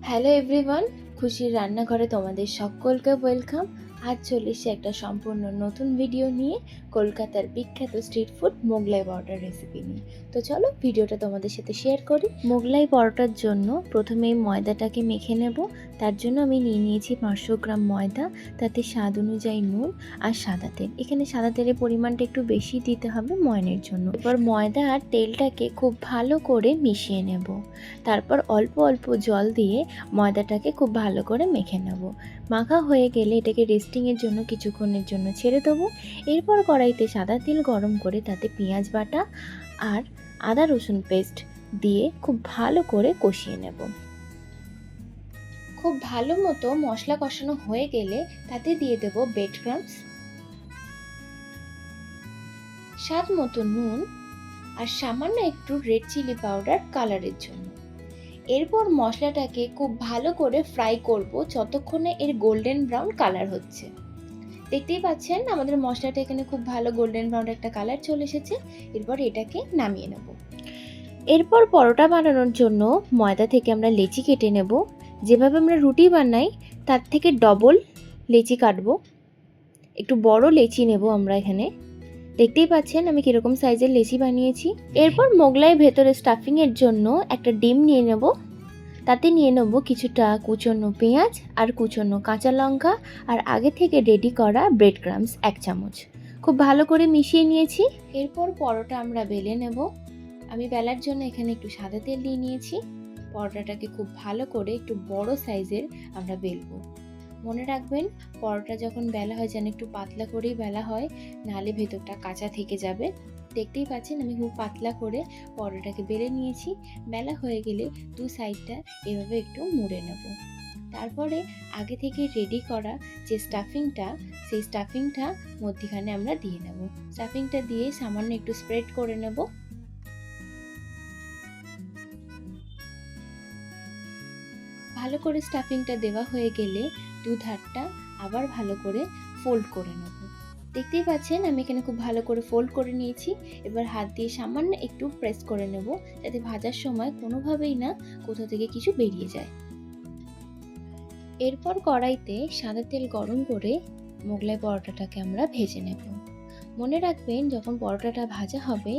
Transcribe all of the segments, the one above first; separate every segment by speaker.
Speaker 1: Hello everyone, খুশির রান্নাঘরে তোমাদের সকলকে ওয়েলকাম। আজ চলে এসেছি একটা সম্পূর্ণ নতুন ভিডিও নিয়ে, কলকাতার বিখ্যাত স্ট্রিট ফুড মোগলাই পরোটার রেসিপি নিয়ে। তো চলো ভিডিওটা তোমাদের সাথে শেয়ার করি। মোগলাই পরোটার জন্য প্রথমেই ময়দাটাকে মেখে নেব। তার জন্য আমি নিয়ে নিয়েছি 500 গ্রাম ময়দা, তাতে স্বাদ অনুযায়ী নুন আর সাদা তেল। এখানে সাদা তেলের পরিমাণটা একটু বেশি দিতে হবে ময়নের জন্য। এবার ময়দা আর তেলটাকে খুব ভালো করে মিশিয়ে নেব। তারপর অল্প অল্প জল দিয়ে ময়দাটাকে খুব ভালো করে মেখে নেব। মাখা হয়ে গেলে এটাকে রেস্টিংয়ের জন্য কিছুক্ষণের জন্য ছেড়ে দেবো। এরপর কড়াইতে সাদা তেল গরম করে তাতে পেঁয়াজ বাটা আর আদা রসুন পেস্ট দিয়ে খুব ভালো করে কষিয়ে নেব। খুব ভালো মতো মশলা কষানো হয়ে গেলে তাতে দিয়ে দেব ব্রেড ক্রাম্বস, স্বাদ মতো নুন আর সামান্য একটু রেড চিলি পাউডার কালারের জন্য। এরপর মশলাটাকে খুব ভালো করে ফ্রাই করব যতক্ষণে এর গোল্ডেন ব্রাউন কালার হচ্ছে। দেখতেই পাচ্ছেন আমাদের মশলাটা এখানে খুব ভালো গোল্ডেন ব্রাউন একটা কালার চলে এসেছে। এরপর এটাকে নামিয়ে নেব। এরপর পরোটা বানানোর জন্য ময়দা থেকে আমরা লেচি কেটে নেব। যেভাবে আমরা রুটি বানাই তার থেকে ডবল লেচি কাটবো। একটু বড় লেচি নেব আমরা এখানে। দেখতেই পাচ্ছেন আমি কীরকম সাইজের লেচি বানিয়েছি। এরপর মোগলাই ভেতরে স্টাফিংয়ের জন্য একটা ডিম নিয়ে নেব। তাতে নিয়ে নেব কিছুটা কুচনো পেঁয়াজ আর কুচনো কাঁচা লঙ্কা আর আগে থেকে রেডি করা ব্রেড ক্রাম্বস 1 চামচ। খুব ভালো করে মিশিয়ে নিয়েছি। এরপর পরোটা আমরা বেলে নেব। আমি বেলার জন্য এখানে একটু সাদা তেল নিয়ে নিয়েছি। পরোটাটাকে খুব ভালো করে একটু বড় সাইজের আমরা বেলবো। মনে রাখবেন পরোটা যখন বেলা হয় যেন একটু পাতলা করেই বেলা হয়, নাহলে ভেতরটা কাঁচা থেকে যাবে। দেখতেই পাচ্ছেন আমি খুব পাতলা করে পরোটাটাকে বেলে নিয়েছি। বেলা হয়ে গেলে দু সাইডটা এভাবে একটু মুড়ে নেব। তারপরে আগে থেকে রেডি করা যে স্টাফিংটা, সেই স্টাফিংটা মধ্যিখানে আমরা দিয়ে নেব। স্টাফিংটা দিয়ে সামান্য একটু স্প্রেড করে নেব। ভালো করে স্টাফিংটা দেওয়া হয়ে গেলে দু ধারটা আবার ভালো করে ফোল্ড করে নেব। দেখতেই পাচ্ছেন আমি এখানে খুব ভালো করে ফোল্ড করে নিয়েছি। এবার হাত দিয়ে সামান্য একটু প্রেস করে নেব, যাতে ভাজার সময় কোনোভাবেই না কোথা থেকে কিছু বেরিয়ে যায়। এরপর কড়াইতে সাদা তেল গরম করে মোগলাই পরোটাটাকে আমরা ভেজে নেব। মনে রাখবেন যখন পরোটাটা ভাজা হবে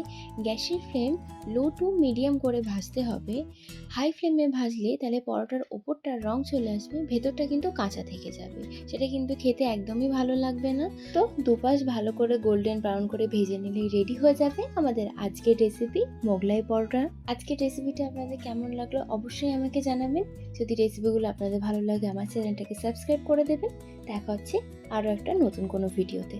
Speaker 1: গ্যাসের ফ্লেম লো টু মিডিয়াম করে ভাজতে হবে। হাই ফ্লেমে ভাজলে তাহলে পরোটার ওপরটার রং চলে আসবে, ভেতরটা কিন্তু কাঁচা থেকে যাবে, সেটা কিন্তু খেতে একদমই ভালো লাগবে না। তো দুপাশ ভালো করে গোল্ডেন ব্রাউন করে ভেজে নিলেই রেডি হয়ে যাবে আমাদের আজকের রেসিপি মোগলাই পরোটা। আজকের রেসিপিটা আপনাদের কেমন লাগলো অবশ্যই আমাকে জানাবেন। যদি রেসিপিগুলো আপনাদের ভালো লাগে আমার চ্যানেলটাকে সাবস্ক্রাইব করে দেবেন। দেখা হচ্ছে আরও একটা নতুন কোনো ভিডিওতে।